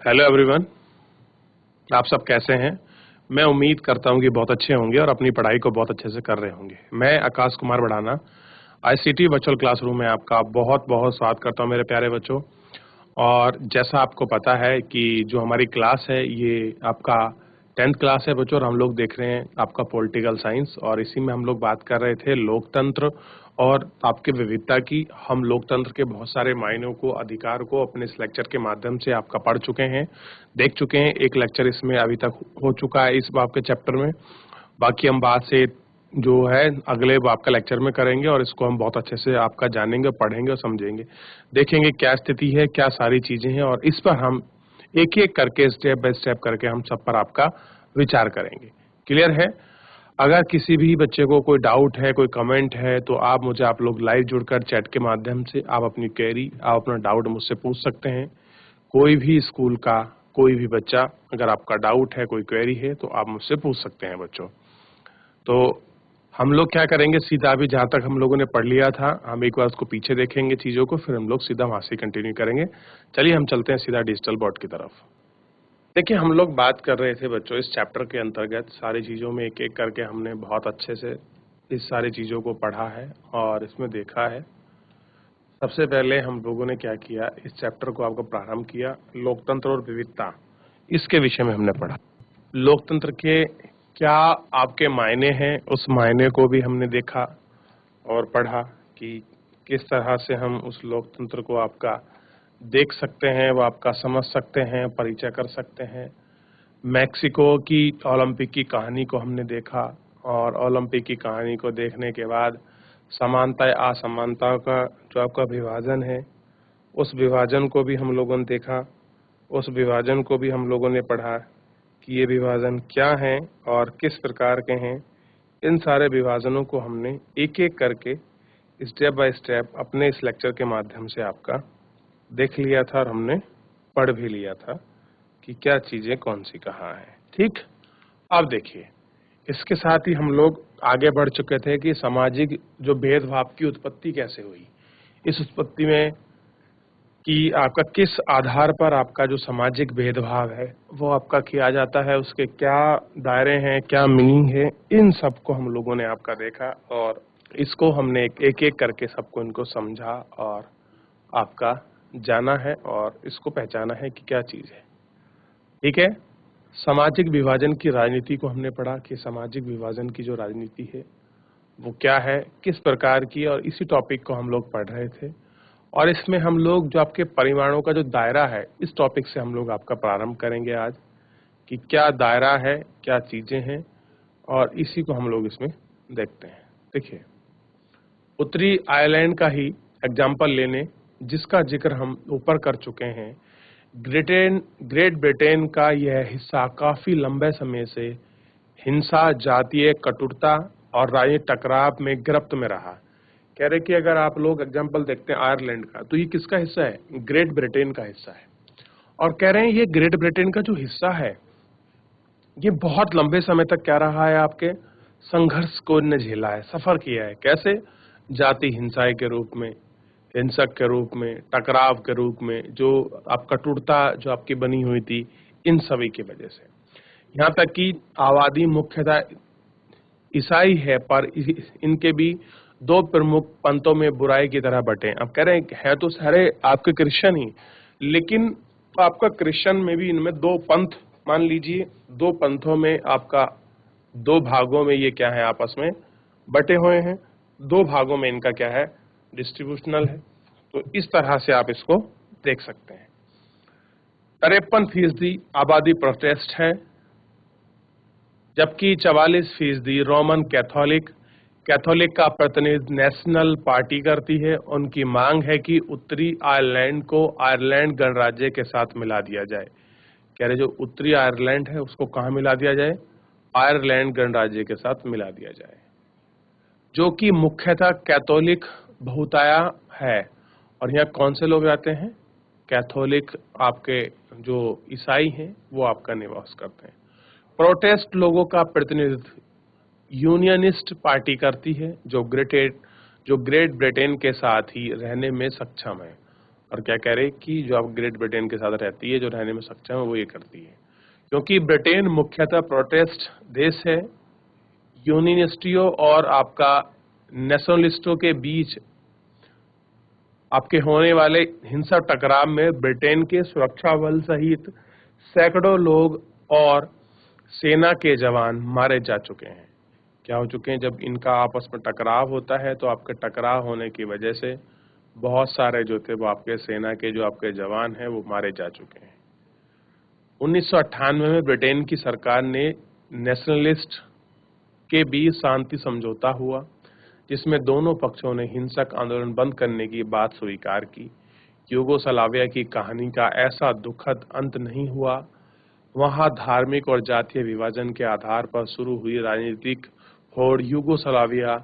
Hello everyone, आप सब कैसे हैं? मैं उम्मीद करता हूं कि बहुत अच्छे होंगे और अपनी पढ़ाई को बहुत अच्छे से कर रहे होंगे। मैं आकाश कुमार बढ़ाना आईसीटी वर्चुअल क्लासरूम में आपका बहुत बहुत स्वागत करता हूं मेरे प्यारे बच्चों। और जैसा आपको पता है कि जो हमारी क्लास है ये आपका 10th क्लास है बच्चों, और हम लोग देख रहे हैं आपका पॉलिटिकल साइंस, और इसी में हम लोग बात कर रहे थे लोकतंत्र और आपके विविधता की। हम लोकतंत्र के बहुत सारे मायनों को, अधिकार को अपने इस लेक्चर के माध्यम से आपका पढ़ चुके हैं, देख चुके हैं। एक लेक्चर इसमें अभी तक हो चुका है इस आपके चैप्टर में। बाकी हम बात से जो है अगले आपका लेक्चर में करेंगे और इसको हम बहुत अच्छे से आपका जानेंगे, पढ़ेंगे और समझेंगे, देखेंगे क्या स्थिति है, क्या सारी चीजें हैं, और इस पर हम एक एक करके स्टेप बाय स्टेप करके हम सब पर आपका विचार करेंगे। क्लियर है? अगर किसी भी बच्चे को कोई डाउट है, कोई कमेंट है, तो आप लोग लाइव जुड़कर चैट के माध्यम से आप अपनी क्वेरी, आप अपना डाउट मुझसे पूछ सकते हैं। कोई भी स्कूल का कोई भी बच्चा, अगर आपका डाउट है, कोई क्वेरी है, तो आप मुझसे पूछ सकते हैं बच्चों। तो हम लोग क्या करेंगे, सीधा अभी जहाँ तक हम लोगों ने पढ़ लिया था, हम एक बार उसको पीछे देखेंगे चीजों को, फिर हम लोग सीधा वहां से कंटिन्यू करेंगे। चलिए हम चलते हैं सीधा डिजिटल बोर्ड की तरफ। देखिए, हम लोग बात कर रहे थे बच्चों इस चैप्टर के अंतर्गत सारी चीजों में एक एक करके हमने बहुत अच्छे से इस सारी चीजों को पढ़ा है और इसमें देखा है। सबसे पहले हम लोगों ने क्या किया, इस चैप्टर को आपको प्रारंभ किया, लोकतंत्र और विविधता, इसके विषय में हमने पढ़ा। लोकतंत्र के क्या आपके मायने हैं, उस मायने को भी हमने देखा और पढ़ा कि किस तरह से हम उस लोकतंत्र को आपका देख सकते हैं, वो आपका समझ सकते हैं, परिचय कर सकते हैं। मैक्सिको की ओलंपिक की कहानी को हमने देखा, और ओलंपिक की कहानी को देखने के बाद समानता या असमानता का जो आपका विभाजन है, उस विभाजन को भी हम लोगों ने देखा। उस विभाजन को भी हम लोगों ने पढ़ा कि ये विभाजन क्या हैं और किस प्रकार के हैं। इन सारे विभाजनों को हमने एक एक करके स्टेप बाय स्टेप अपने इस लेक्चर के माध्यम से आपका देख लिया था और हमने पढ़ भी लिया था कि क्या चीजें कौन सी कहाँ है। ठीक, अब देखिए, इसके साथ ही हम लोग आगे बढ़ चुके थे कि सामाजिक जो भेदभाव की उत्पत्ति कैसे हुई, इस उत्पत्ति में कि आपका किस आधार पर आपका जो सामाजिक भेदभाव है वो आपका किया जाता है, उसके क्या दायरे हैं, क्या मीनिंग है, इन सब को हम लोगों ने आपका देखा और इसको हमने एक एक करके सबको इनको समझा और आपका जाना है और इसको पहचाना है कि क्या चीज है। ठीक है, सामाजिक विभाजन की राजनीति को हमने पढ़ा कि सामाजिक विभाजन की जो राजनीति है वो क्या है, किस प्रकार की, और इसी टॉपिक को हम लोग पढ़ रहे थे। और इसमें हम लोग जो आपके परिमाणों का जो दायरा है, इस टॉपिक से हम लोग आपका प्रारंभ करेंगे आज कि क्या दायरा है, क्या चीजें हैं, और इसी को हम लोग इसमें देखते हैं। देखिए, उत्तरी आयरलैंड का ही एग्जाम्पल लेने, जिसका जिक्र हम ऊपर कर चुके हैं। ग्रेट ब्रिटेन का यह हिस्सा काफी लंबे समय से हिंसा, जातीय कटुरता और राजनीतिक टकराव में गिरफ्त में रहा। कह रहे कि अगर आप लोग एग्जाम्पल देखते हैं आयरलैंड का, तो ये किसका हिस्सा है? ग्रेट ब्रिटेन का हिस्सा है। और कह रहे हैं ये ग्रेट ब्रिटेन का जो हिस्सा है ये बहुत लंबे समय तक क्या रहा है, आपके संघर्ष को इन्हें झेला है, सफर किया है। कैसे? जाति हिंसा के रूप में, हिंसक के रूप में, टकराव के रूप में, जो आप कटुरता जो आपकी बनी हुई थी, इन सभी की वजह से। यहाँ तक कि आबादी मुख्यतः ईसाई है, पर इनके भी दो प्रमुख पंथों में बुराई की तरह बटे। अब कह रहे हैं है तो सारे आपके क्रिश्चियन ही, लेकिन आपका क्रिश्चियन में भी इनमें दो पंथ, मान लीजिए दो पंथों में आपका दो भागों में ये क्या है, आपस में बटे हुए हैं। दो भागों में इनका क्या है, डिस्ट्रीब्यूशनल है। तो इस तरह से आप इसको देख सकते हैं। 53% आबादी प्रोटेस्ट है, जबकि 44% रोमन कैथोलिक का प्रतिनिधि नेशनल पार्टी करती है। उनकी मांग है कि उत्तरी आयरलैंड को आयरलैंड गणराज्य के साथ मिला दिया जाए। कह रहे जो उत्तरी आयरलैंड है उसको कहाँ मिला दिया जाए? आयरलैंड गणराज्य के साथ मिला दिया जाए, जो कि मुख्यतः कैथोलिक बहुताया है। और यहाँ कौन से लोग रहते हैं? कैथोलिक, आपके जो ईसाई हैं वो आपका निवास करते हैं। प्रोटेस्ट लोगों का प्रतिनिधित्व यूनियनिस्ट पार्टी करती है, जो ग्रेट ब्रिटेन के साथ ही रहने में सक्षम है। और क्या कह रहे हैं कि जो आप ग्रेट ब्रिटेन के साथ रहती है, जो रहने में सक्षम है, वो ये करती है। क्योंकि ब्रिटेन मुख्यतः प्रोटेस्ट देश है, यूनियनिस्टों और आपका नेशनलिस्टों के बीच आपके होने वाले हिंसक टकराव में ब्रिटेन के सुरक्षा बल सहित सैकड़ों लोग और सेना के जवान मारे जा चुके हैं। क्या हो चुके हैं? जब इनका आपस में टकराव होता है तो आपके टकराव होने की वजह से बहुत सारे जो थे वो आपके सेना के जो आपके जवान हैं वो मारे जा चुके हैं। 1998 में ब्रिटेन की सरकार ने नेशनलिस्ट के बीच शांति समझौता हुआ, जिसमें दोनों पक्षों ने हिंसक आंदोलन बंद करने की बात स्वीकार की। यूगोस्लाविया की कहानी का ऐसा दुखद अंत नहीं हुआ। वहां धार्मिक और जातीय विभाजन के आधार पर शुरू हुई राजनीतिक होड़ यूगोस्लाविया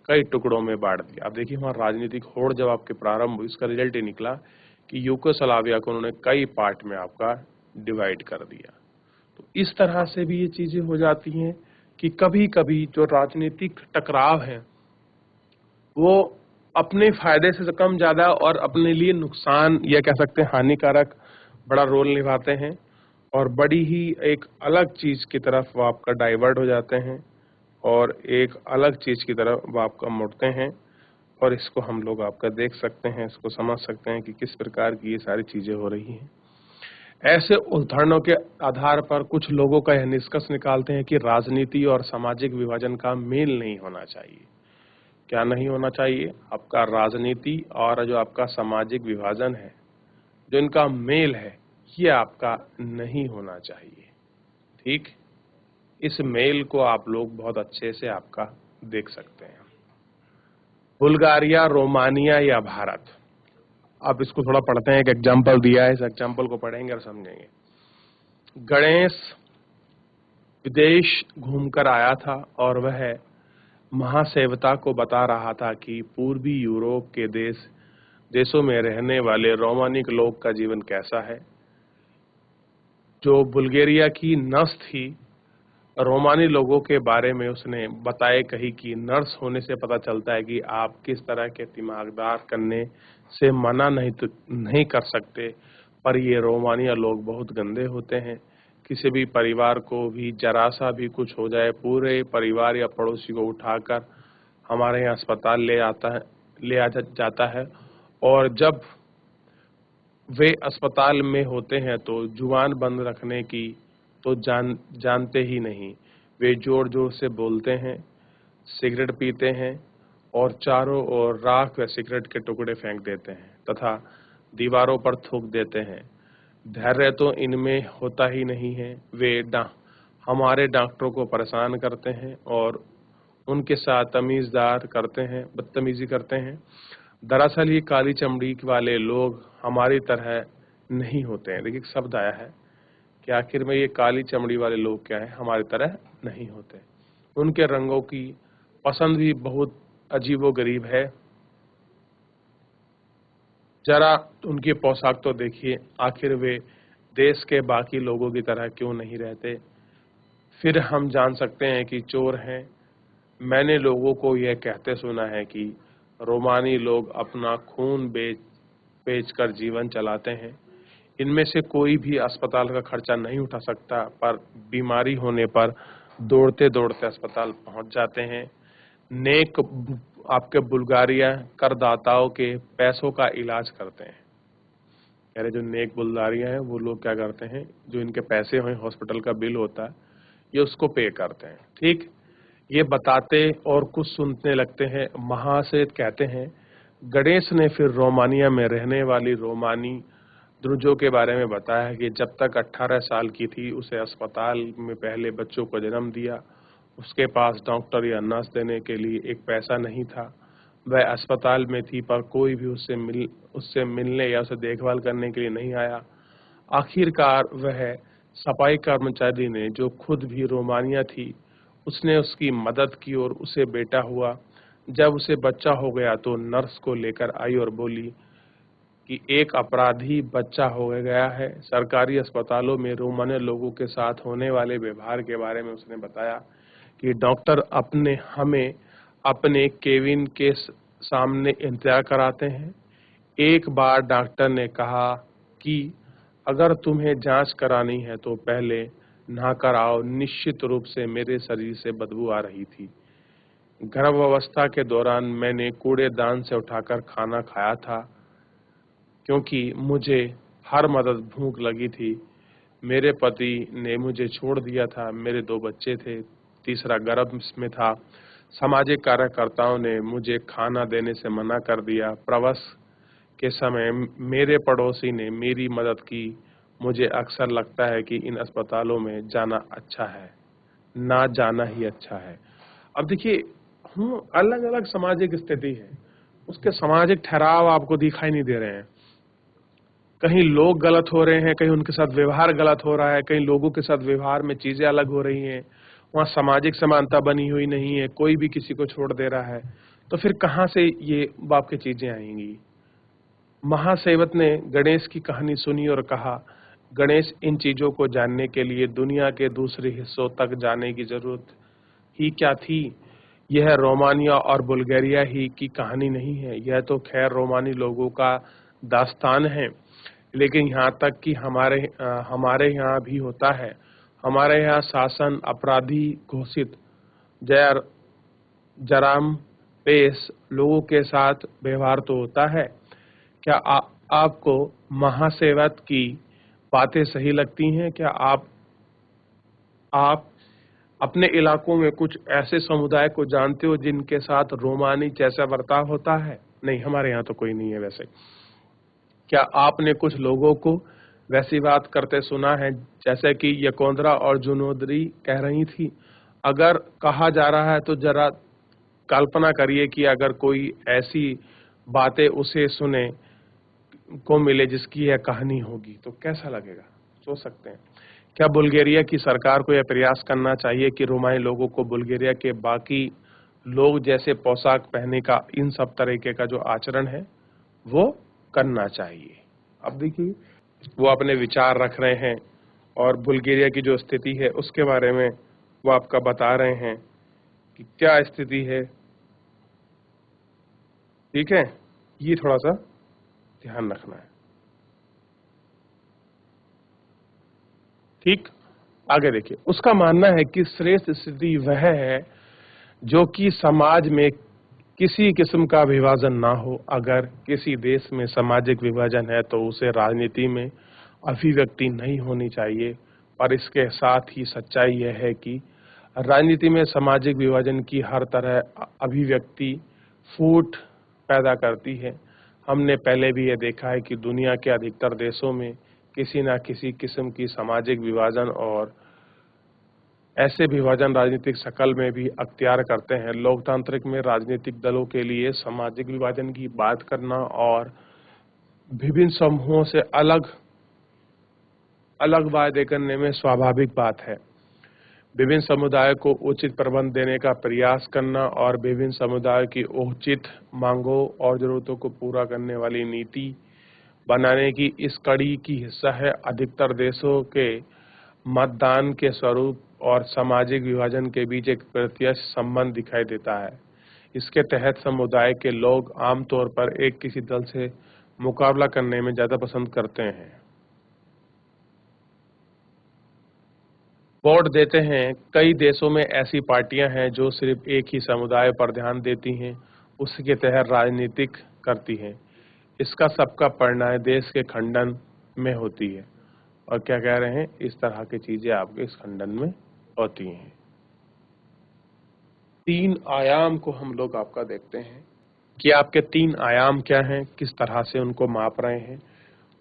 कई टुकड़ों में बांट दिया। अब देखिए, वहां राजनीतिक होड़ जब आपके प्रारंभ हुई, इसका रिजल्ट ये निकला कि यूगोस्लाविया को उन्होंने कई पार्ट में आपका डिवाइड कर दिया। तो इस तरह से भी ये चीजें हो जाती हैं कि कभी कभी जो राजनीतिक टकराव है वो अपने फायदे से कम ज्यादा और अपने लिए नुकसान या कह सकते हैं हानिकारक बड़ा रोल निभाते हैं, और बड़ी ही एक अलग चीज की तरफ वो आपका डाइवर्ट हो जाते हैं और एक अलग चीज की तरफ वो आपका मुड़ते हैं। और इसको हम लोग आपका देख सकते हैं, इसको समझ सकते हैं कि किस प्रकार की ये सारी चीजें हो रही हैं। ऐसे उदाहरणों के आधार पर कुछ लोगों का यह निष्कर्ष निकालते हैं कि राजनीति और सामाजिक विभाजन का मेल नहीं होना चाहिए। क्या नहीं होना चाहिए? आपका राजनीति और जो आपका सामाजिक विभाजन है, जो इनका मेल है, ये आपका नहीं होना चाहिए। ठीक, इस मेल को आप लोग बहुत अच्छे से आपका देख सकते हैं। बुल्गारिया, रोमानिया या भारत। आप इसको थोड़ा पढ़ते हैं, एक एग्जाम्पल दिया है, इस एग्जाम्पल को पढ़ेंगे और समझेंगे। गणेश विदेश घूमकर आया था और वह महासेवता को बता रहा था कि पूर्वी यूरोप के देशों में रहने वाले रोमानिक लोग का जीवन कैसा है। जो बुल्गारिया की नर्स थी, रोमानी लोगों के बारे में उसने बताए कही कि नर्स होने से पता चलता है कि आप किस तरह के दिमागदार करने से मना नहीं कर सकते, पर ये रोमानिया लोग बहुत गंदे होते हैं। किसी भी परिवार को भी जरा सा भी कुछ हो जाए, पूरे परिवार या पड़ोसी को उठाकर हमारे यहाँ अस्पताल ले जाता है, और जब वे अस्पताल में होते हैं तो जुबान बंद रखने की तो जानते ही नहीं। वे जोर जोर से बोलते हैं, सिगरेट पीते हैं और चारों ओर राख व सिगरेट के टुकड़े फेंक देते हैं तथा दीवारों पर थूक देते हैं। धैर्य तो इनमें होता ही नहीं है। वे हमारे डॉक्टरों को परेशान करते हैं और उनके साथ बदतमीजी करते हैं। दरअसल ये काली चमड़ी वाले लोग हमारी तरह नहीं होते हैं। देखिए, एक शब्द आया है कि आखिर में ये काली चमड़ी वाले लोग क्या है, हमारी तरह नहीं होते। उनके रंगों की पसंद भी बहुत अजीबोगरीब है। जरा उनकी पोशाक तो देखिए, आखिर वे देश के बाकी लोगों की तरह क्यों नहीं रहते। फिर हम जान सकते हैं कि चोर हैं। मैंने लोगों को यह कहते सुना है कि रोमानी लोग अपना खून बेचकर जीवन चलाते हैं। इनमें से कोई भी अस्पताल का खर्चा नहीं उठा सकता, पर बीमारी होने पर दौड़ते दौड़ते अस्पताल पहुंच जाते हैं। नेक आपके बुल्गारिया करदाताओं के पैसों का इलाज करते हैं। कह रहे जो नेक बुल्गारिया हैं वो लोग क्या करते हैं, जो इनके पैसे हैं, हॉस्पिटल का बिल होता है, ये उसको पे करते हैं। ठीक, ये बताते और कुछ सुनने लगते हैं। महाशय कहते हैं, गणेश ने फिर रोमानिया में रहने वाली रोमानी द्रुजों के बारे में बताया कि जब तक 18 साल की थी उसे अस्पताल में पहले बच्चों को जन्म दिया। उसके पास डॉक्टर या नर्स देने के लिए एक पैसा नहीं था। वह अस्पताल में थी पर कोई भी उससे मिलने या उसे देखभाल करने के लिए नहीं आया। आखिरकार वह सफाई कर्मचारी ने, जो खुद भी रोमानिया थी, उसने उसकी मदद की और उसे बेटा हुआ। जब उसे बच्चा हो गया तो नर्स को लेकर आई और बोली कि एक अपराधी बच्चा हो गया है। सरकारी अस्पतालों में रोमानिया लोगों के साथ होने वाले व्यवहार के बारे में उसने बताया कि डॉक्टर हमें अपने केबिन के सामने इंतजार कराते हैं। एक बार डॉक्टर ने कहा कि अगर तुम्हें जांच करानी है तो पहले नहाकर आओ। निश्चित रूप से मेरे शरीर से बदबू आ रही थी। गर्भावस्था के दौरान मैंने कूड़ेदान से उठाकर खाना खाया था क्योंकि मुझे हर मदद भूख लगी थी। मेरे पति ने मुझे छोड़ दिया था। मेरे 2 बच्चे थे, तीसरा गर्भ में था। सामाजिक कार्यकर्ताओं ने मुझे खाना देने से मना कर दिया। प्रवास के समय मेरे पड़ोसी ने मेरी मदद की। मुझे अक्सर लगता है कि इन अस्पतालों में जाना अच्छा है, ना जाना ही अच्छा है। अब देखिए, अलग-अलग सामाजिक स्थिति है, उसके सामाजिक ठहराव आपको दिखाई नहीं दे रहे हैं। कहीं लोग गलत हो रहे हैं, कहीं उनके साथ व्यवहार गलत हो रहा है, कहीं लोगों के साथ व्यवहार में चीजें अलग हो रही हैं। वहाँ सामाजिक समानता बनी हुई नहीं है, कोई भी किसी को छोड़ दे रहा है। तो फिर कहाँ से ये बाप की चीजें आएंगी? महासेवक ने गणेश की कहानी सुनी और कहा, गणेश, इन चीजों को जानने के लिए दुनिया के दूसरे हिस्सों तक जाने की जरूरत ही क्या थी? यह रोमानिया और बुल्गारिया ही की कहानी नहीं है, यह तो खैर रोमानी लोगों का दास्तान है। लेकिन यहाँ तक कि हमारे यहाँ भी होता है। हमारे यहाँ शासन अपराधी घोषित जय जराम पेश लोगों के साथ व्यवहार तो होता है। क्या आपको महासेवक की बातें सही लगती हैं? क्या आप अपने इलाकों में कुछ ऐसे समुदाय को जानते हो जिनके साथ रोमानी जैसा बर्ताव होता है? नहीं, हमारे यहाँ तो कोई नहीं है वैसे। क्या आपने कुछ लोगों को वैसी बात करते सुना है जैसे कि यकोंद्रा और जुनोदरी कह रही थी? अगर कहा जा रहा है तो जरा कल्पना करिए कि अगर कोई ऐसी बातें उसे सुने को मिले जिसकी यह कहानी होगी तो कैसा लगेगा? सोच सकते हैं। क्या बुल्गारिया की सरकार को यह प्रयास करना चाहिए कि रोमानी लोगों को बुल्गारिया के बाकी लोग जैसे पोशाक पहनने का, इन सब तरीके का जो आचरण है वो करना चाहिए? अब देखिए, वो अपने विचार रख रहे हैं और बुल्गारिया की जो स्थिति है उसके बारे में वो आपका बता रहे हैं कि क्या स्थिति है। ठीक है, ये थोड़ा सा ध्यान रखना है। ठीक, आगे देखिए। उसका मानना है कि श्रेष्ठ स्थिति वह है जो कि समाज में किसी किस्म का विभाजन ना हो। अगर किसी देश में सामाजिक विभाजन है तो उसे राजनीति में अभिव्यक्ति नहीं होनी चाहिए। पर इसके साथ ही सच्चाई यह है कि राजनीति में सामाजिक विभाजन की हर तरह अभिव्यक्ति फूट पैदा करती है। हमने पहले भी यह देखा है कि दुनिया के अधिकतर देशों में किसी न किसी किस्म की सामाजिक विभाजन और ऐसे विभाजन राजनीतिक शक्ल में भी अख्तियार करते हैं। लोकतांत्रिक में राजनीतिक दलों के लिए सामाजिक विभाजन की बात करना और विभिन्न समूहों से अलग अलग वायदे करने में स्वाभाविक बात है। विभिन्न समुदायों को उचित प्रबंध देने का प्रयास करना और विभिन्न समुदायों की उचित मांगों और जरूरतों को पूरा करने वाली नीति बनाने की इस कड़ी की हिस्सा है। अधिकतर देशों के मतदान के स्वरूप और सामाजिक विभाजन के बीच एक प्रत्यक्ष संबंध दिखाई देता है। इसके तहत समुदाय के लोग आमतौर पर एक किसी दल से मुकाबला करने में ज्यादा पसंद करते हैं, वोट देते हैं। कई देशों में ऐसी पार्टियां हैं जो सिर्फ एक ही समुदाय पर ध्यान देती हैं, उसी के तहत राजनीतिक करती हैं। इसका सबका परिणाम देश के खंडन में होती है। और क्या कह रहे हैं, इस तरह की चीजें आपके इस खंडन में होती हैं। 3 आयाम को हम लोग आपका देखते हैं कि आपके 3 आयाम क्या हैं, किस तरह से उनको माप रहे हैं।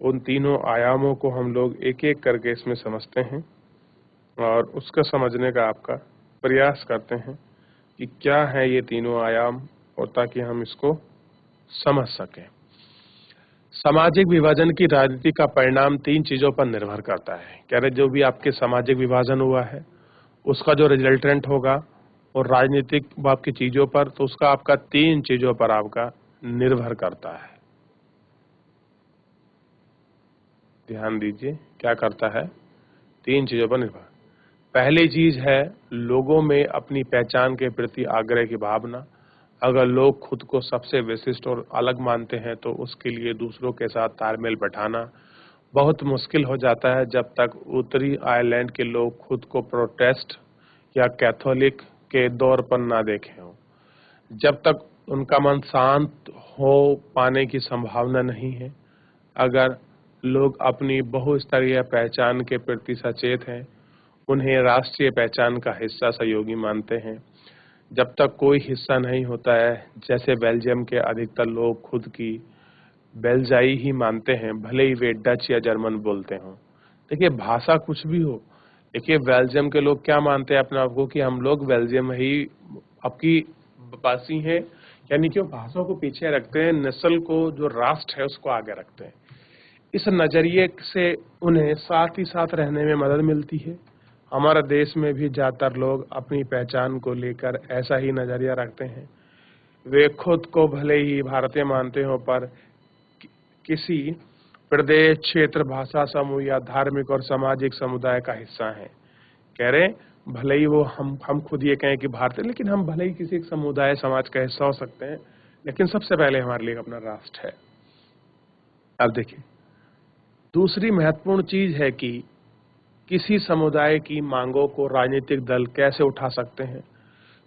उन तीनों आयामों को हम लोग एक एक करके इसमें समझते हैं और उसका समझने का आपका प्रयास करते हैं कि क्या है ये तीनों आयाम, और ताकि हम इसको समझ सकें। सामाजिक विभाजन की राजनीति का परिणाम 3 चीजों पर निर्भर करता है। कह रहे जो भी आपके सामाजिक विभाजन हुआ है उसका जो रिजल्टेंट होगा और राजनीतिक आपकी चीजों पर, तो उसका आपका 3 चीजों पर आपका निर्भर करता है। ध्यान दीजिए, क्या करता है? 3 चीजों पर निर्भर। पहली चीज है लोगों में अपनी पहचान के प्रति आग्रह की भावना। अगर लोग खुद को सबसे विशिष्ट और अलग मानते हैं तो उसके लिए दूसरों के साथ तालमेल बैठाना बहुत मुश्किल हो जाता है जब तक उत्तरी आयरलैंड के लोग खुद को प्रोटेस्ट या कैथोलिक के दौर पर ना देखें हों। जब तक उनका मन शांत हो पाने की संभावना नहीं है। अगर लोग अपनी बहुस्तरीय पहचान के प्रति सचेत हैं, उन्हें राष्ट्रीय पहचान का हिस्सा सहयोगी मानते हैं। जब तक कोई हिस्सा नहीं होता है, जैसे बेल्जियम के अधिकतर लोग खुद की बेल्जाई ही मानते हैं, भले ही वे डच या जर्मन बोलते हों। देखिए, भाषा कुछ भी हो। देखिए, बेल्जियम के लोग क्या मानते हैं अपने आप को कि हम लोग बेल्जियम ही आपकी वासी हैं, यानी कि वो भाषा को पीछे रखते हैं, नस्ल को, जो राष्ट्र है उसको आगे रखते हैं। इस नजरिए से उन्हें साथ ही साथ रहने में मदद मिलती है। हमारे देश में भी ज्यादातर लोग अपनी पहचान को लेकर ऐसा ही नजरिया रखते हैं। वे खुद को भले ही भारतीय मानते हो, पर किसी प्रदेश, क्षेत्र, भाषा समूह या धार्मिक और सामाजिक समुदाय का हिस्सा हैं। कह रहे हैं, भले ही वो हम खुद ये कहें कि भारतीय, लेकिन हम भले ही किसी एक समुदाय, समाज का हिस्सा हो सकते हैं, लेकिन सबसे पहले हमारे लिए अपना राष्ट्र है। अब देखिए, दूसरी महत्वपूर्ण चीज है कि किसी समुदाय की मांगों को राजनीतिक दल कैसे उठा सकते हैं।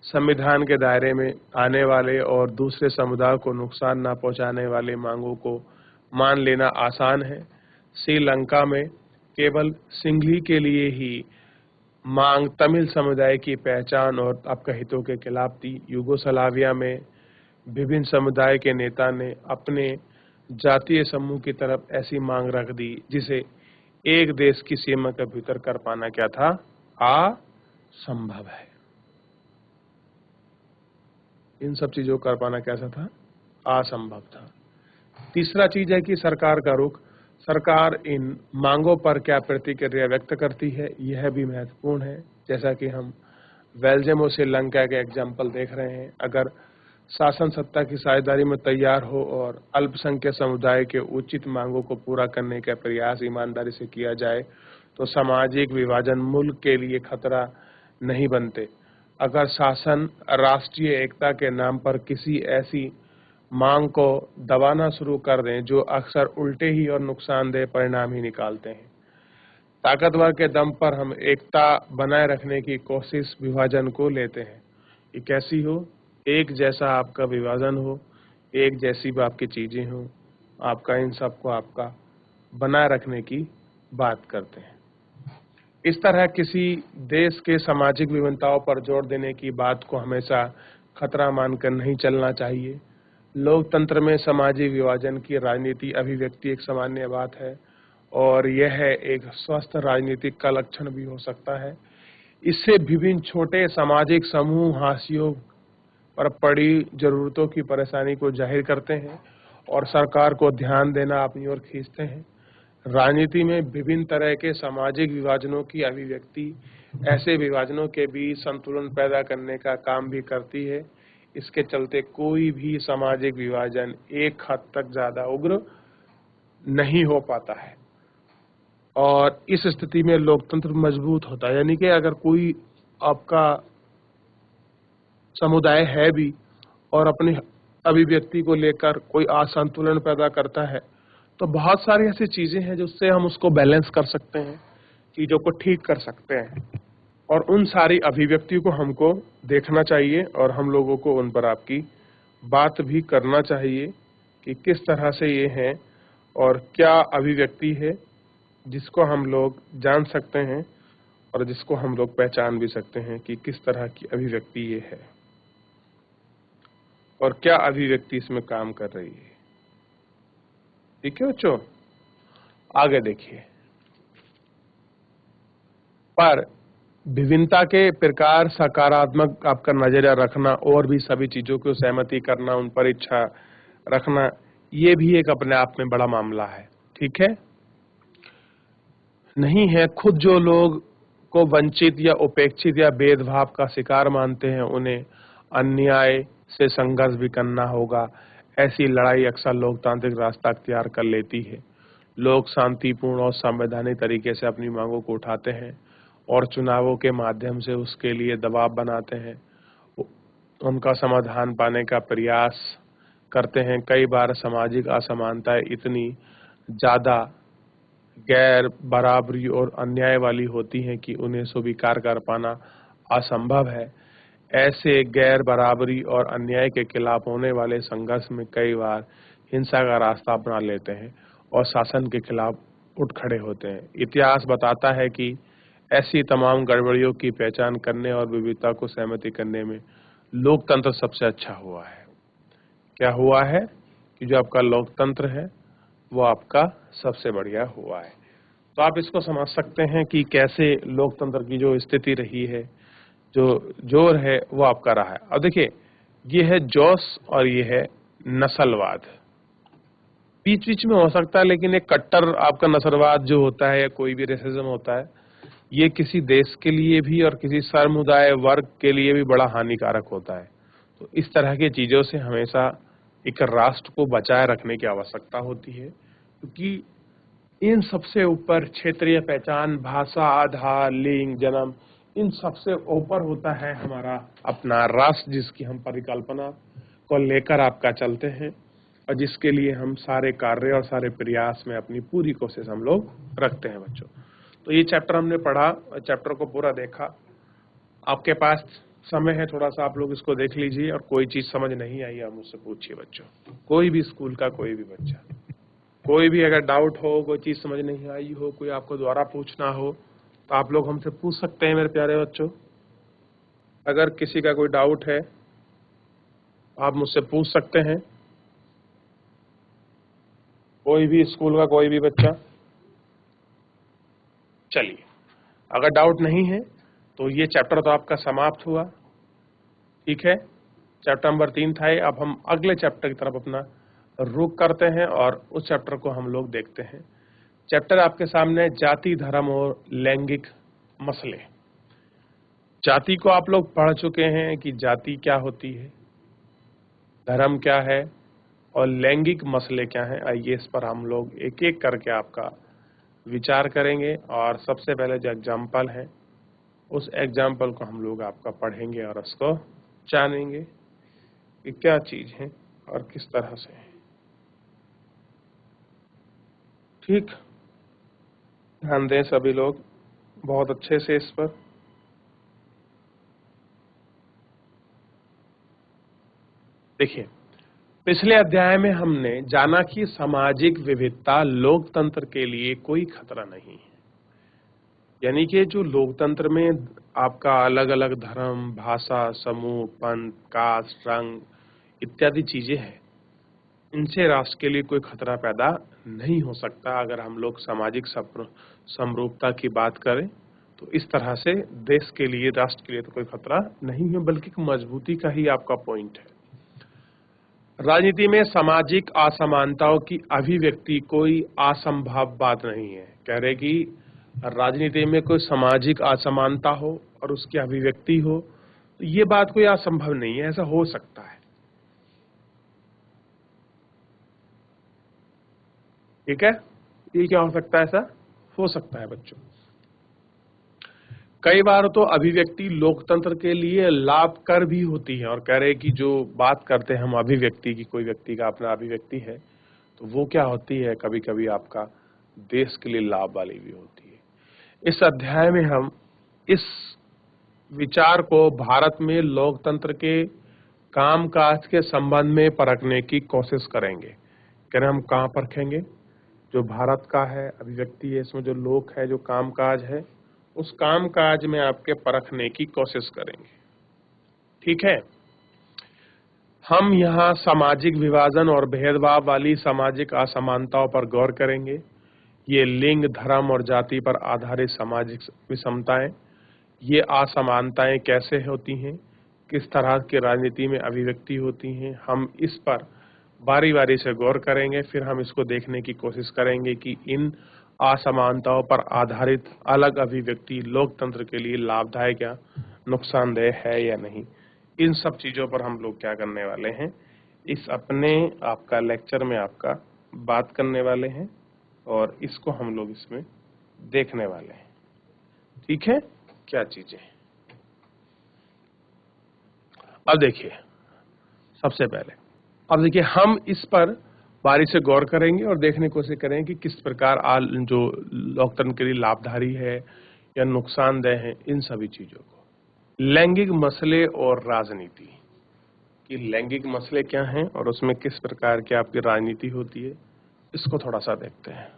संविधान के दायरे में आने वाले और दूसरे समुदाय को नुकसान न पहुंचाने वाले मांगों को मान लेना आसान है। श्रीलंका में केवल सिंघली के लिए ही मांग तमिल समुदाय की पहचान और आपका हितों के खिलाफ थी। यूगोस्लाविया में विभिन्न समुदाय के नेता ने अपने जातीय समूह की तरफ ऐसी मांग रख दी जिसे एक देश की सीमा के भीतर कर पाना क्या था, असंभव है। इन सब चीजों को कर पाना कैसा था, असंभव था। तीसरा चीज है कि सरकार का रुख। सरकार इन मांगों पर क्या प्रतिक्रिया व्यक्त करती है, यह भी महत्वपूर्ण है। जैसा कि हम बेल्जियम और श्रीलंका के एग्जाम्पल देख रहे हैं, अगर शासन सत्ता की साझेदारी में तैयार हो और अल्पसंख्यक समुदाय के उचित मांगों को पूरा करने का प्रयास ईमानदारी से किया जाए तो सामाजिक विभाजन मुल्क के लिए खतरा नहीं बनते। अगर शासन राष्ट्रीय एकता के नाम पर किसी ऐसी मांग को दबाना शुरू कर दें जो अक्सर उल्टे ही और नुकसानदेह परिणाम ही निकालते हैं। ताकतवर के दम पर हम एकता बनाए रखने की कोशिश विभाजन को लेते हैं। ये कैसी हो, एक जैसा आपका विभाजन हो, एक जैसी आपकी चीजें हो, आपका इन सबको आपका बनाए रखने की बात करते हैं। इस तरह किसी देश के सामाजिक विभिन्नताओं पर जोर देने की बात को हमेशा खतरा मानकर नहीं चलना चाहिए। लोकतंत्र में सामाजिक विभाजन की राजनीति अभिव्यक्ति एक सामान्य बात है और यह एक स्वस्थ राजनीतिक का लक्षण भी हो सकता है। इससे विभिन्न छोटे सामाजिक समूह हाशियों पर पड़ी जरूरतों की परेशानी को जाहिर करते हैं और सरकार को ध्यान देना अपनी ओर खींचते हैं। राजनीति में विभिन्न तरह के सामाजिक विभाजनों की अभिव्यक्ति ऐसे विभाजनों के बीच संतुलन पैदा करने का काम भी करती है। इसके चलते कोई भी सामाजिक विभाजन एक हद तक ज्यादा उग्र नहीं हो पाता है और इस स्थिति में लोकतंत्र मजबूत होता है। यानी कि अगर कोई आपका समुदाय है भी और अपनी अभिव्यक्ति को लेकर कोई असंतुलन पैदा करता है तो बहुत सारी ऐसी चीजें हैं जिससे हम उसको बैलेंस कर सकते हैं, चीजों को ठीक कर सकते हैं और उन सारी अभिव्यक्ति को हमको देखना चाहिए और हम लोगों को उन पर आपकी बात भी करना चाहिए कि किस तरह से ये है और क्या अभिव्यक्ति है जिसको हम लोग जान सकते हैं और जिसको हम लोग पहचान भी सकते हैं कि किस तरह की अभिव्यक्ति ये है और क्या अभिव्यक्ति इसमें काम कर रही है। ठीक है बच्चों, आगे देखिए। पर विभिन्नता के प्रकार सकारात्मक आपका नजरिया रखना और भी सभी चीजों को सहमति करना, उन पर इच्छा रखना, ये भी एक अपने आप में बड़ा मामला है। ठीक है, नहीं है खुद जो लोग को वंचित या उपेक्षित या भेदभाव का शिकार मानते हैं, उन्हें अन्याय से संघर्ष भी करना होगा। ऐसी लड़ाई अक्सर लोकतांत्रिक रास्ता अख्तियार कर लेती है। लोग शांतिपूर्ण और संवैधानिक तरीके से अपनी मांगों को उठाते हैं और चुनावों के माध्यम से उसके लिए दबाव बनाते हैं। उनका समाधान पाने का प्रयास करते हैं। कई बार सामाजिक असमानताएं इतनी ज़्यादा गैर बराबरी और अन्याय वाली होती हैं कि उन्हें स्वीकार कर पाना असंभव है। ऐसे गैर बराबरी और अन्याय के खिलाफ होने वाले संघर्ष में कई बार हिंसा का रास्ता अपना लेते हैं और शासन के खिलाफ उठ खड़े होते हैं। इतिहास बताता है कि ऐसी तमाम गड़बड़ियों की पहचान करने और विविधता को सहमति करने में लोकतंत्र सबसे अच्छा हुआ है। क्या हुआ है कि जो आपका लोकतंत्र है वो आपका सबसे बढ़िया हुआ है। तो आप इसको समझ सकते हैं कि कैसे लोकतंत्र की जो स्थिति रही है, जो जोर है वो आपका रहा है। अब देखिए, ये है जोश और ये है नस्लवाद। बीच बीच में हो सकता है, लेकिन एक कट्टर आपका नस्लवाद जो होता है या कोई भी रेसिज्म होता है, ये किसी देश के लिए भी और किसी समुदाय वर्ग के लिए भी बड़ा हानिकारक होता है। तो इस तरह की चीजों से हमेशा एक राष्ट्र को बचाए रखने की आवश्यकता होती है, क्योंकि इन सबसे ऊपर क्षेत्रीय पहचान, भाषा, आधार, लिंग, जन्म, इन सबसे ऊपर होता है हमारा अपना राष्ट्र, जिसकी हम परिकल्पना को लेकर आपका चलते हैं और जिसके लिए हम सारे कार्य और सारे प्रयास में अपनी पूरी कोशिश हम लोग रखते हैं बच्चों। तो ये चैप्टर हमने पढ़ा, चैप्टर को पूरा देखा। आपके पास समय है, थोड़ा सा आप लोग इसको देख लीजिए और कोई चीज समझ नहीं आई आप मुझसे पूछिए बच्चों। कोई भी स्कूल का कोई भी बच्चा, कोई भी अगर डाउट हो, कोई चीज समझ नहीं आई हो, कोई आपको दोबारा पूछना हो, तो आप लोग हमसे पूछ सकते हैं मेरे प्यारे बच्चों। अगर किसी का कोई डाउट है आप मुझसे पूछ सकते हैं, कोई भी स्कूल का कोई भी बच्चा। चलिए, अगर डाउट नहीं है तो ये चैप्टर तो आपका समाप्त हुआ, ठीक है। चैप्टर नंबर 3 था ये। अब हम अगले चैप्टर की तरफ अपना रुख करते हैं और उस चैप्टर को हम लोग देखते हैं। चैप्टर आपके सामने जाति, धर्म और लैंगिक मसले। जाति को आप लोग पढ़ चुके हैं कि जाति क्या होती है, धर्म क्या है और लैंगिक मसले क्या हैं। आइए इस पर हम लोग एक एक करके आपका विचार करेंगे और सबसे पहले जो एग्जाम्पल है उस एग्जाम्पल को हम लोग आपका पढ़ेंगे और उसको जानेंगे कि क्या चीज है और किस तरह से है। ठीक, ध्यान दें सभी लोग बहुत अच्छे से इस पर। देखिए, पिछले अध्याय में हमने जाना कि सामाजिक विविधता लोकतंत्र के लिए कोई खतरा नहीं है। यानी कि जो लोकतंत्र में आपका अलग अलग धर्म, भाषा, समूह, पंथ, कास्ट, रंग इत्यादि चीजें हैं, इनसे राष्ट्र के लिए कोई खतरा पैदा नहीं हो सकता। अगर हम लोग सामाजिक समरूपता की बात करें तो इस तरह से देश के लिए, राष्ट्र के लिए तो कोई खतरा नहीं है, बल्कि एक मजबूती का ही आपका पॉइंट है। राजनीति में सामाजिक असमानताओं की अभिव्यक्ति कोई असंभव बात नहीं है। कह रहे कि राजनीति में कोई सामाजिक असमानता हो और उसकी अभिव्यक्ति हो, तो ये बात कोई असंभव नहीं है, ऐसा हो सकता है। ठीक है, ये क्या हो सकता है, ऐसा हो सकता है बच्चों। कई बार तो अभिव्यक्ति लोकतंत्र के लिए लाभकर भी होती है। और कह रहे कि जो बात करते हैं हम अभिव्यक्ति की, कोई व्यक्ति का अपना अभिव्यक्ति है, तो वो क्या होती है, कभी कभी आपका देश के लिए लाभ वाली भी होती है। इस अध्याय में हम इस विचार को भारत में लोकतंत्र के कामकाज के संबंध में परखने की कोशिश करेंगे। कह रहे हम कहाँ परखेंगे, जो भारत का है अभिव्यक्ति है, इसमें जो लोक है, जो कामकाज है, उस कामकाज में आपके परखने की कोशिश करेंगे। ठीक है, हम यहाँ सामाजिक विभाजन और भेदभाव वाली सामाजिक असमानताओं पर गौर करेंगे। ये लिंग, धर्म और जाति पर आधारित सामाजिक विषमताएं, ये असमानताएं कैसे होती हैं, किस तरह की राजनीति में अभिव्यक्ति होती हैं, हम इस पर बारी बारी से गौर करेंगे। फिर हम इसको देखने की कोशिश करेंगे कि इन असमानताओं पर आधारित अलग अभिव्यक्ति लोकतंत्र के लिए लाभदायक या नुकसानदेह है या नहीं। इन सब चीजों पर हम लोग क्या करने वाले हैं, इस अपने आपका लेक्चर में आपका बात करने वाले हैं और इसको हम लोग इसमें देखने वाले हैं। ठीक है, क्या चीजें। अब देखिए, सबसे पहले अब देखिए हम इस पर बारीक से गौर करेंगे और देखने की कोशिश करेंगे कि किस प्रकार जो लोकतंत्र के लिए लाभकारी है या नुकसानदेह है, इन सभी चीजों को। लैंगिक मसले और राजनीति कि लैंगिक मसले क्या हैं और उसमें किस प्रकार की आपकी राजनीति होती है, इसको थोड़ा सा देखते हैं।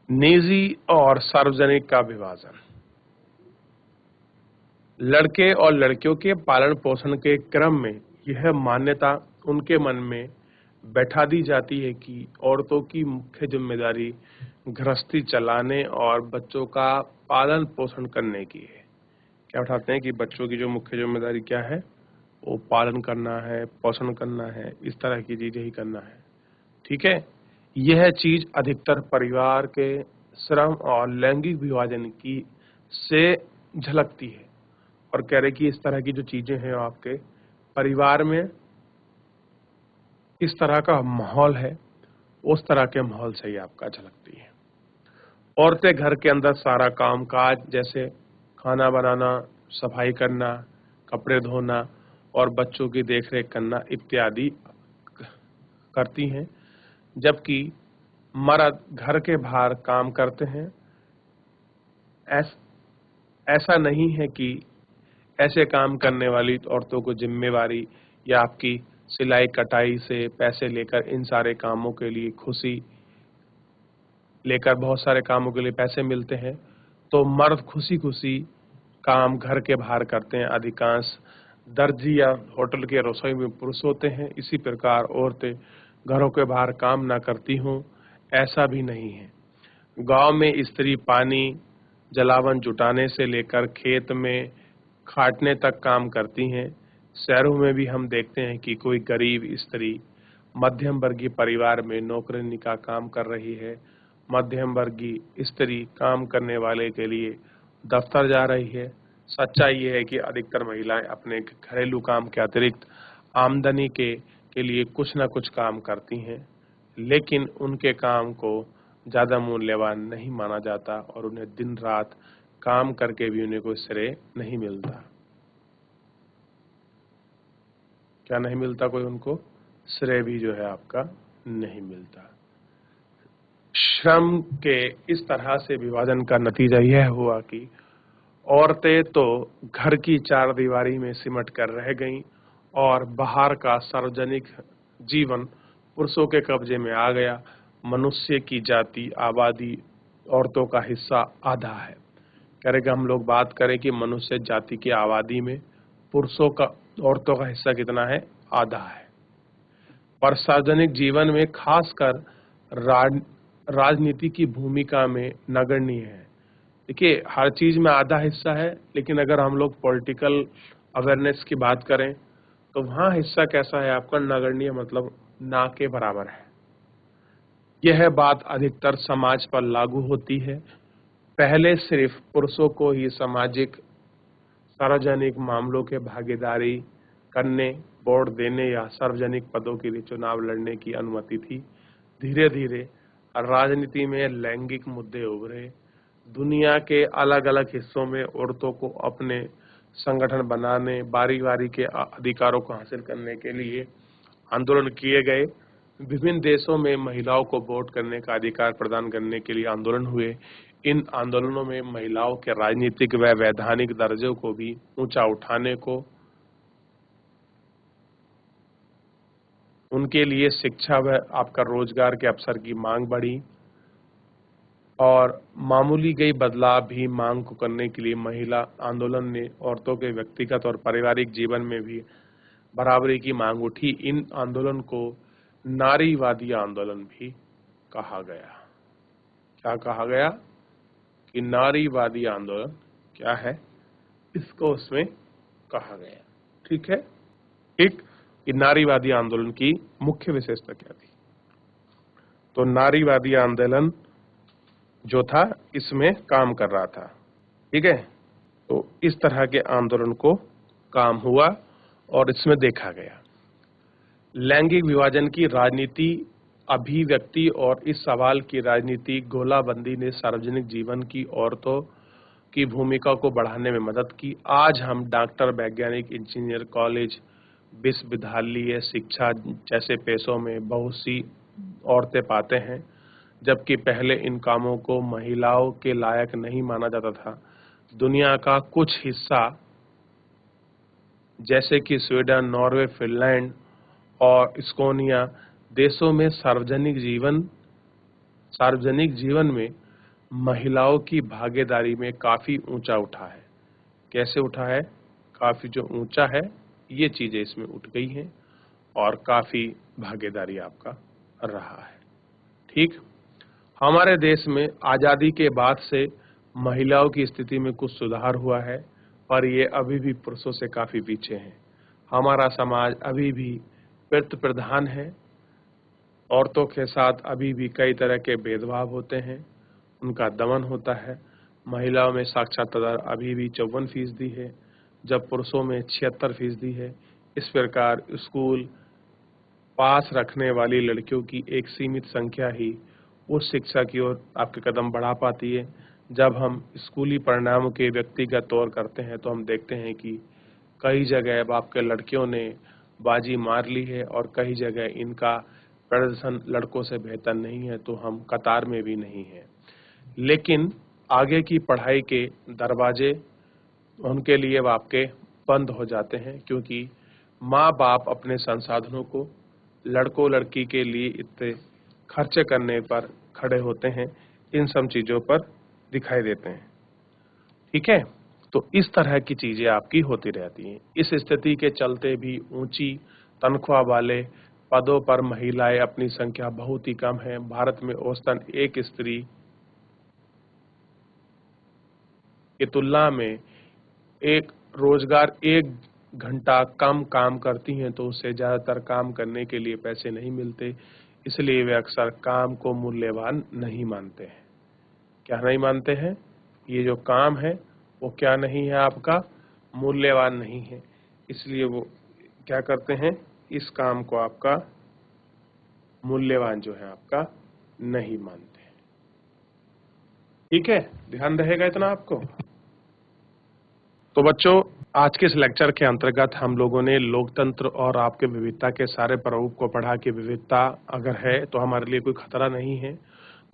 निजी और सार्वजनिक का विभाजन। लड़के और लड़कियों के पालन पोषण के क्रम में यह मान्यता उनके मन में बैठा दी जाती है कि औरतों की मुख्य जिम्मेदारी गृहस्थी चलाने और बच्चों का पालन पोषण करने की है। क्या उठाते हैं कि बच्चों की जो मुख्य जिम्मेदारी क्या है, वो पालन करना है, पोषण करना है, इस तरह की चीजें ही करना है। ठीक है, यह चीज अधिकतर परिवार के श्रम और लैंगिक विभाजन की से झलकती है और कह रहे कि इस तरह की जो चीजें हैं आपके परिवार में इस तरह का माहौल है, उस तरह के माहौल से ही आपका झलकती है। औरतें घर के अंदर सारा काम काज जैसे खाना बनाना, सफाई करना, कपड़े धोना और बच्चों की देखरेख करना इत्यादि करती हैं, जबकि मर्द घर के बाहर काम करते हैं। ऐसा नहीं है कि ऐसे काम करने वाली औरतों को जिम्मेवारी या आपकी सिलाई कटाई से पैसे लेकर इन सारे कामों के लिए खुशी लेकर बहुत सारे कामों के लिए पैसे मिलते हैं, तो मर्द खुशी खुशी काम घर के बाहर करते हैं। अधिकांश दर्जी या होटल के रसोई में पुरुष होते हैं। इसी प्रकार औरतें घरों के बाहर काम ना करती हों, ऐसा भी नहीं है। गांव में स्त्री पानी जलावन जुटाने से लेकर खेत में खाटने तक काम करती हैं। शहरों में भी हम देखते हैं कि कोई गरीब स्त्री मध्यम वर्गीय परिवार में नौकरानी का काम कर रही है। मध्यम वर्गीय स्त्री काम करने वाले के लिए दफ्तर जा रही है। सच्चाई ये है कि अधिकतर महिलाएं अपने घरेलू काम के अतिरिक्त आमदनी के लिए कुछ न कुछ काम करती हैं, लेकिन उनके काम को ज्यादा मूल्यवान नहीं माना जाता और उन्हें दिन रात काम करके भी उन्हें कोई श्रेय नहीं मिलता। क्या नहीं मिलता? कोई उनको श्रेय भी जो है आपका नहीं मिलता। श्रम के इस तरह से विभाजन का नतीजा यह हुआ कि औरतें तो घर की चारदीवारी में सिमट कर रह गईं और बाहर का सार्वजनिक जीवन पुरुषों के कब्जे में आ गया। मनुष्य की जाति आबादी औरतों का हिस्सा आधा है। कह रहे कि हम लोग बात करें कि मनुष्य जाति की आबादी में पुरुषों का औरतों का हिस्सा कितना है? आधा है। पर सार्वजनिक जीवन में खासकर राजनीति की भूमिका में नगण्य है। देखिए, हर चीज में आधा हिस्सा है, लेकिन अगर हम लोग पॉलिटिकल अवेयरनेस की बात करें तो वहां हिस्सा कैसा है आपका? नगण्य, मतलब ना के बराबर है। यह बात अधिकतर समाज पर लागू होती है। पहले सिर्फ पुरुषों को ही सामाजिक सार्वजनिक मामलों के भागीदारी करने, वोट देने या सार्वजनिक पदों के लिए चुनाव लड़ने की अनुमति थी। धीरे धीरे राजनीति में लैंगिक मुद्दे उभरे। दुनिया के अलग अलग हिस्सों में औरतों को अपने संगठन बनाने, बारी बारी के अधिकारों को हासिल करने के लिए आंदोलन किए गए। विभिन्न देशों में महिलाओं को वोट करने का अधिकार प्रदान करने के लिए आंदोलन हुए। इन आंदोलनों में महिलाओं के राजनीतिक व वैधानिक दर्जों को भी ऊंचा उठाने को, उनके लिए शिक्षा व आपका रोजगार के अवसर की मांग बढ़ी और मामूली गई बदलाव भी मांग को करने के लिए महिला आंदोलन ने औरतों के व्यक्तिगत और पारिवारिक जीवन में भी बराबरी की मांग उठी। इन आंदोलन को नारीवादी आंदोलन भी कहा गया। क्या कहा गया? कि नारीवादी आंदोलन क्या है, इसको उसमें कहा गया। ठीक है, ठीक। कि नारीवादी आंदोलन की मुख्य विशेषता क्या थी? तो नारीवादी आंदोलन जो था इसमें काम कर रहा था। ठीक है, तो इस तरह के आंदोलन को काम हुआ और इसमें देखा गया लैंगिक विभाजन की राजनीति, अभिव्यक्ति और इस सवाल की राजनीति गोलाबंदी ने सार्वजनिक जीवन की औरतों की भूमिका को बढ़ाने में मदद की। आज हम डॉक्टर, वैज्ञानिक, इंजीनियर, कॉलेज, विश्वविद्यालय शिक्षा जैसे पेशों में बहुत सी औरतें पाते हैं, जबकि पहले इन कामों को महिलाओं के लायक नहीं माना जाता था। दुनिया का कुछ हिस्सा जैसे कि स्वीडन, नॉर्वे, फिनलैंड और इस्टोनिया देशों में सार्वजनिक जीवन में महिलाओं की भागीदारी में काफी ऊंचा उठा है। कैसे उठा है? काफी जो ऊंचा है, ये चीजें इसमें उठ गई हैं और काफी भागीदारी आपका रहा है। ठीक, हमारे देश में आजादी के बाद से महिलाओं की स्थिति में कुछ सुधार हुआ है, पर ये अभी भी पुरुषों से काफी पीछे हैं। हमारा समाज अभी भी पितृ प्रधान है। औरतों के साथ अभी भी कई तरह के भेदभाव होते हैं, उनका दमन होता है। महिलाओं में साक्षरता दर अभी भी 54% है, जब पुरुषों में 76% है। इस प्रकार स्कूल पास रखने वाली लड़कियों की एक सीमित संख्या ही उस शिक्षा की ओर आपके कदम बढ़ा पाती है। जब हम स्कूली परिणामों के व्यक्तिगत तौर करते हैं तो हम देखते हैं कि कई जगह अब आपके लड़कियों ने बाजी मार ली है और कई जगह इनका प्रदर्शन लड़कों से बेहतर नहीं है, तो हम कतार में भी नहीं हैं। लेकिन आगे की पढ़ाई के दरवाजे उनके लिए अब आपके बंद हो जाते हैं, क्योंकि माँ बाप अपने संसाधनों को लड़कों लड़की के लिए इतने खर्चे करने पर खड़े होते हैं, इन सब चीजों पर दिखाई देते हैं। ठीक है, तो इस तरह की चीजें आपकी होती रहती हैं। इस स्थिति के चलते भी ऊंची तनख्वाह वाले पदों पर महिलाएं अपनी संख्या बहुत ही कम है। भारत में औसतन एक स्त्री की तुलना में एक रोजगार 1 घंटा कम काम करती हैं, तो उससे ज्यादातर काम करने के लिए पैसे नहीं मिलते, इसलिए वे अक्सर काम को मूल्यवान नहीं मानते हैं। क्या नहीं मानते हैं? ये जो काम है वो क्या नहीं है, आपका मूल्यवान नहीं है, इसलिए वो क्या करते हैं, इस काम को आपका मूल्यवान जो है आपका नहीं मानते हैं। ठीक है, ध्यान रहेगा इतना आपको। तो बच्चों, आज के इस लेक्चर के अंतर्गत हम लोगों ने लोकतंत्र और आपके विविधता के सारे प्रारूप को पढ़ा कि विविधता अगर है तो हमारे लिए कोई खतरा नहीं है,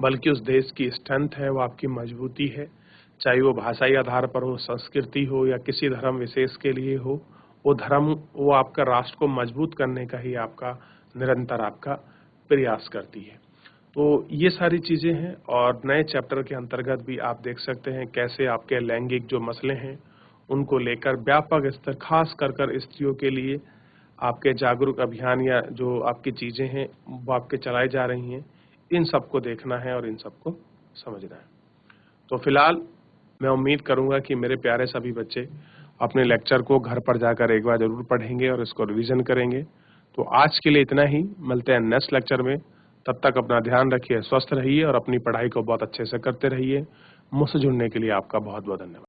बल्कि उस देश की स्ट्रेंथ है, वो आपकी मजबूती है। चाहे वो भाषाई आधार पर हो, संस्कृति हो या किसी धर्म विशेष के लिए हो, वो धर्म वो आपका राष्ट्र को मजबूत करने का ही आपका निरंतर आपका प्रयास करती है। तो ये सारी चीजें हैं, और नए चैप्टर के अंतर्गत भी आप देख सकते हैं कैसे आपके लैंगिक जो मसले हैं उनको लेकर व्यापक स्तर खास कर स्त्रियों के लिए आपके जागरूक अभियान या जो आपकी चीजें हैं वो आपके चलाई जा रही हैं, इन सबको देखना है और इन सबको समझना है। तो फिलहाल मैं उम्मीद करूंगा कि मेरे प्यारे सभी बच्चे अपने लेक्चर को घर पर जाकर एक बार जरूर पढ़ेंगे और इसको रिवीजन करेंगे। तो आज के लिए इतना ही, मिलते हैं नेक्स्ट लेक्चर में। तब तक अपना ध्यान रखिए, स्वस्थ रहिए और अपनी पढ़ाई को बहुत अच्छे से करते रहिए। मुझसे जुड़ने के लिए आपका बहुत बहुत धन्यवाद।